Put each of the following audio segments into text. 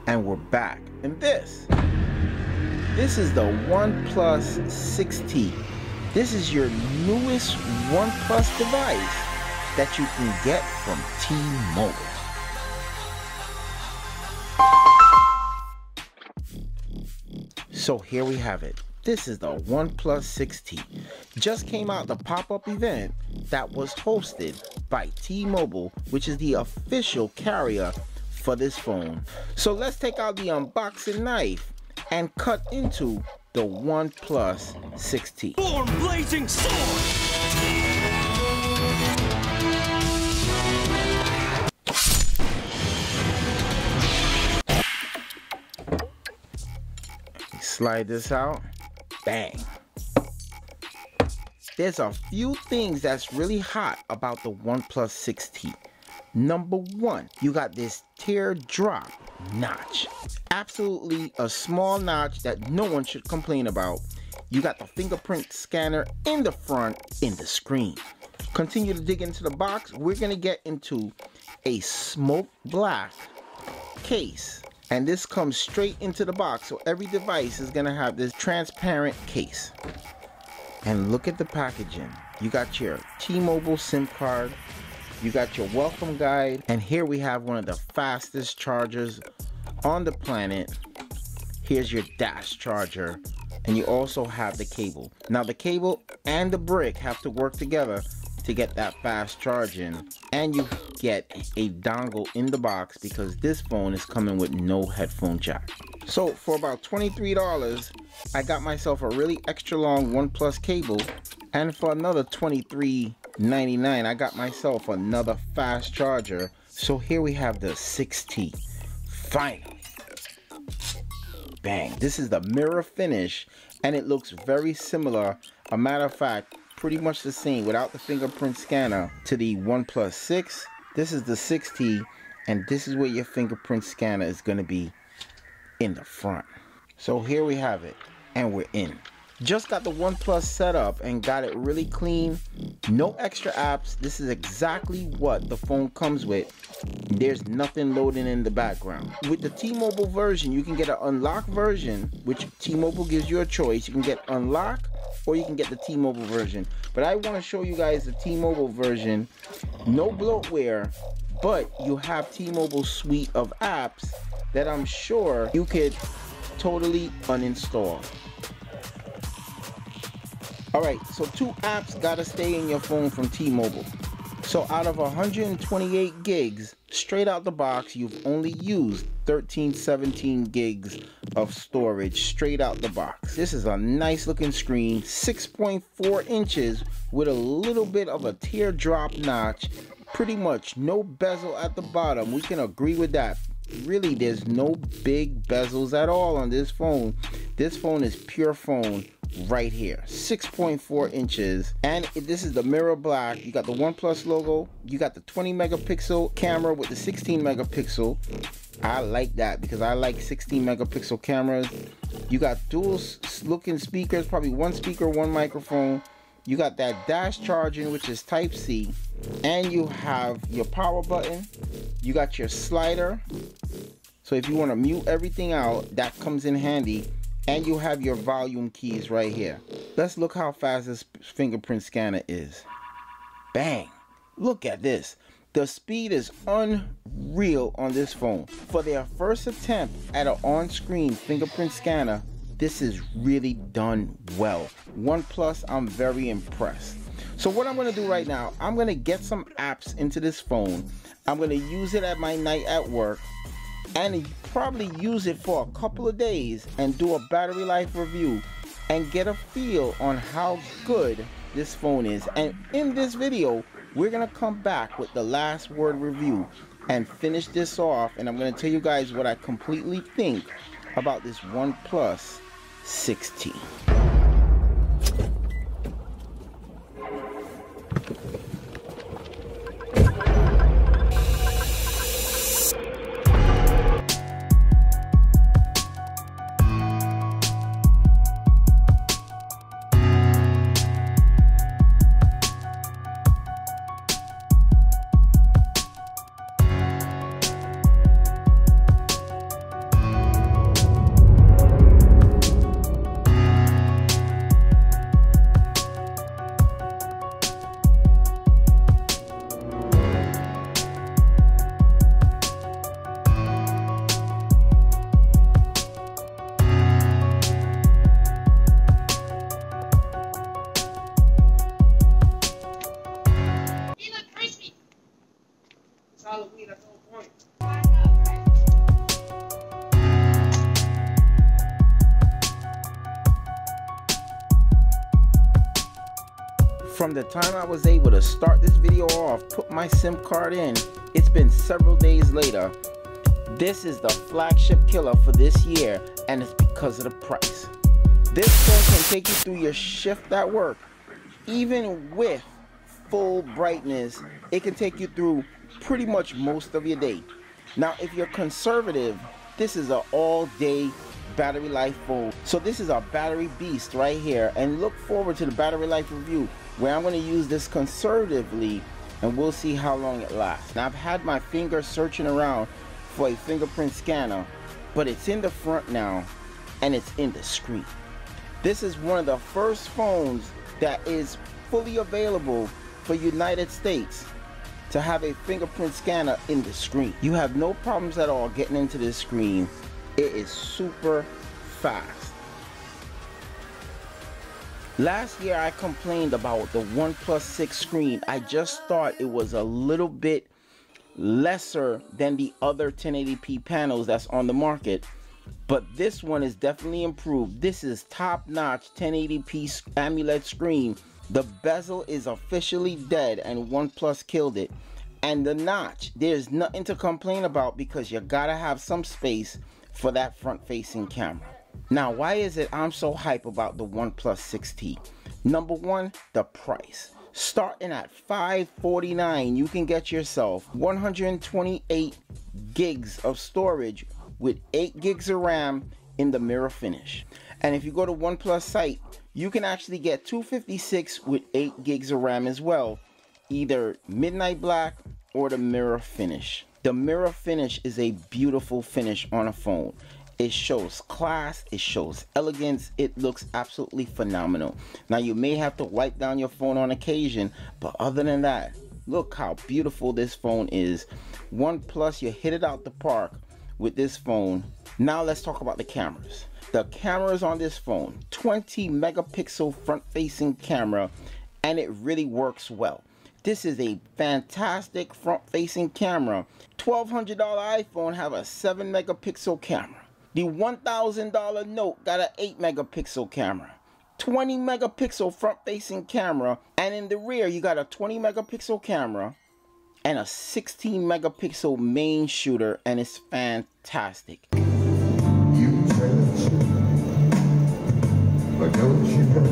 And we're back. And this is the OnePlus 6T. This is your newest OnePlus device that you can get from T-Mobile. So here we have it. This is the OnePlus 6T. Just came out the pop-up event that was hosted by T-Mobile, which is the official carrier for this phone. So let's take out the unboxing knife and cut into the OnePlus 6T. Born blazing sword! Slide this out. Bang. There's a few things that's really hot about the OnePlus 6T. Number one, you got this teardrop notch. Absolutely a small notch that no one should complain about. You got the fingerprint scanner in the front in the screen. Continue to dig into the box. We're gonna get into a smoke black case. And this comes straight into the box. So every device is gonna have this transparent case. And look at the packaging. You got your T-Mobile SIM card. You got your welcome guide, and here we have one of the fastest chargers on the planet. Here's your dash charger, and you also have the cable. Now the cable and the brick have to work together to get that fast charging, and you get a dongle in the box because this phone is coming with no headphone jack. So for about $23, I got myself a really extra long OnePlus cable, and for another $23.99, I got myself another fast charger. So here we have the 6T. Finally. Bang. This is the mirror finish, and it looks very similar. A matter of fact, pretty much the same without the fingerprint scanner to the OnePlus 6. This is the 6T, and this is where your fingerprint scanner is going to be in the front. So here we have it, and we're in. Just got the OnePlus set up and got it really clean. No extra apps. This is exactly what the phone comes with. There's nothing loading in the background. With the T-Mobile version, you can get an unlocked version, which T-Mobile gives you a choice. You can get unlocked or you can get the T-Mobile version. But I want to show you guys the T-Mobile version. No bloatware, but you have T-Mobile's suite of apps that I'm sure you could totally uninstall. Alright, so 2 apps gotta stay in your phone from T-Mobile. So out of 128 gigs, straight out the box, you've only used 17 gigs of storage straight out the box. This is a nice looking screen, 6.4 inches with a little bit of a teardrop notch. Pretty much no bezel at the bottom. We can agree with that. Really, there's no big bezels at all on this phone. This phone is pure phone right here. 6.4 inches, and this is the mirror black. You got the OnePlus logo. You got the 20 megapixel camera with the 16 megapixel. I like that because I like 16 megapixel cameras. You got dual looking speakers, probably one speaker, one microphone. You got that dash charging, which is type C, and you have your power button. You got your slider, so if you want to mute everything out, that comes in handy. And you have your volume keys right here. Let's look how fast this fingerprint scanner is. Bang. Look at this. The speed is unreal on this phone. For their first attempt at an on-screen fingerprint scanner, this is really done well. OnePlus, I'm very impressed. So what I'm going to do right now, I'm going to get some apps into this phone. I'm going to use it at my night at work, and probably use it for a couple of days and do a battery life review and get a feel on how good this phone is. And in this video, we're gonna come back with the last word review and finish this off, and I'm gonna tell you guys what I completely think about this OnePlus 6T. From the time I was able to start this video off, put my SIM card in, it's been several days later. This is the flagship killer for this year, and it's because of the price. This phone can take you through your shift at work. Even with full brightness, it can take you through pretty much most of your day. Now, if you're conservative, this is an all-day battery life phone. So this is a battery beast right here, and look forward to the battery life review where I'm going to use this conservatively and we'll see how long it lasts. Now, I've had my finger searching around for a fingerprint scanner, but it's in the front now and it's in the screen. This is one of the first phones that is fully available for United States to have a fingerprint scanner in the screen. You have no problems at all getting into this screen. It is super fast. Last year I complained about the OnePlus 6 screen. I just thought it was a little bit lesser than the other 1080p panels that's on the market, but this one is definitely improved. This is top-notch 1080p AMOLED screen. The bezel is officially dead and OnePlus killed it. And the notch, there's nothing to complain about because you gotta have some space for that front-facing camera. Now, why is it I'm so hype about the OnePlus 6T? Number one, the price. Starting at $549, you can get yourself 128 gigs of storage with 8 gigs of RAM in the mirror finish. And if you go to OnePlus site, you can actually get 256 with 8 gigs of RAM as well, either midnight black or the mirror finish. The mirror finish is a beautiful finish on a phone. It shows class, it shows elegance, it looks absolutely phenomenal. Now, you may have to wipe down your phone on occasion, but other than that, look how beautiful this phone is. OnePlus, you hit it out the park with this phone. Now let's talk about the cameras. The cameras on this phone, 20 megapixel front-facing camera, and it really works well. This is a fantastic front-facing camera. $1,200 iPhone have a 7 megapixel camera. The $1,000 Note got an 8 megapixel camera. 20 megapixel front-facing camera, and in the rear you got a 20 megapixel camera and a 16 megapixel main shooter, and it's fantastic. You search, but don't you know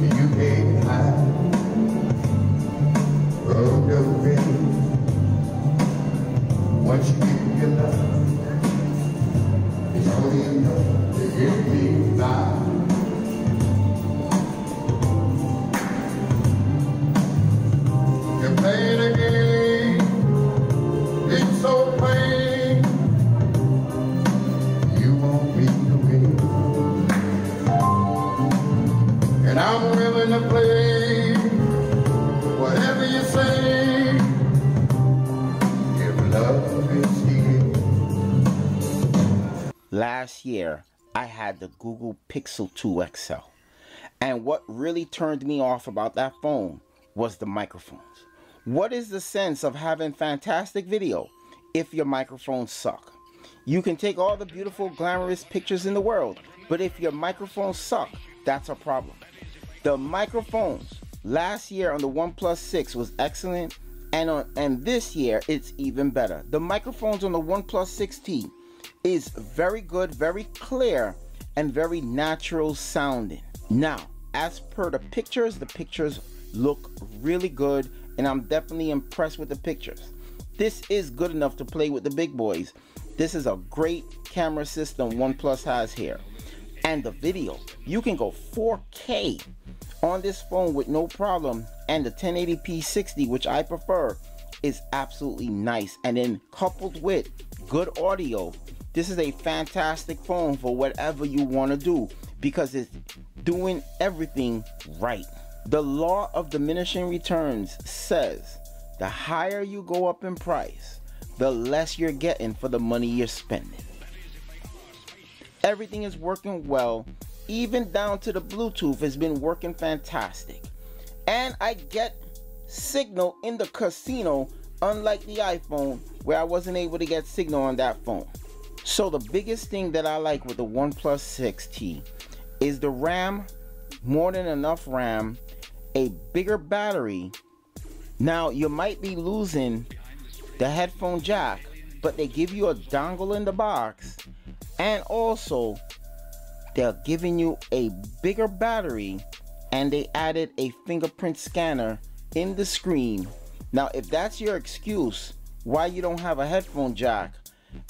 you can't hide. Oh no, baby, once you give your love, it's all you know to give me life. You play the game, it's so plain. You want me to win, and I'm willing to play whatever you say. If love is here. Last year, I had the Google Pixel 2 XL. And what really turned me off about that phone was the microphones. What is the sense of having fantastic video if your microphones suck? You can take all the beautiful, glamorous pictures in the world, but if your microphones suck, that's a problem. The microphones last year on the OnePlus 6 was excellent, and this year it's even better. The microphones on the OnePlus 6T is very good, very clear, and very natural sounding. Now, as per the pictures look really good, and I'm definitely impressed with the pictures. This is good enough to play with the big boys. This is a great camera system OnePlus has here. And the video, you can go 4K on this phone with no problem, and the 1080p 60, which I prefer, is absolutely nice. And then coupled with good audio, this is a fantastic phone for whatever you want to do because it's doing everything right. The law of diminishing returns says the higher you go up in price, the less you're getting for the money you're spending. Everything is working well, even down to the Bluetooth has been working fantastic. And I get signal in the casino, unlike the iPhone where I wasn't able to get signal on that phone. So the biggest thing that I like with the OnePlus 6T is the RAM, more than enough RAM, a bigger battery. Now you might be losing the headphone jack, but they give you a dongle in the box, and also they're giving you a bigger battery, and they added a fingerprint scanner in the screen. Now if that's your excuse why you don't have a headphone jack,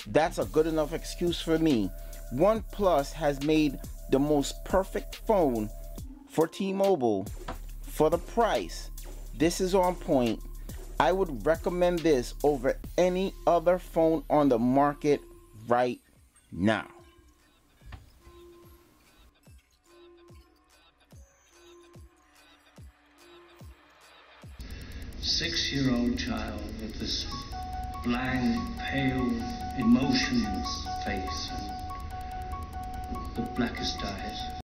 that's a good enough excuse for me. OnePlus has made the most perfect phone for T-Mobile for the price. This is on point. I would recommend this over any other phone on the market right now. Six-year-old child with this blank, pale, emotionless face and the blackest eyes.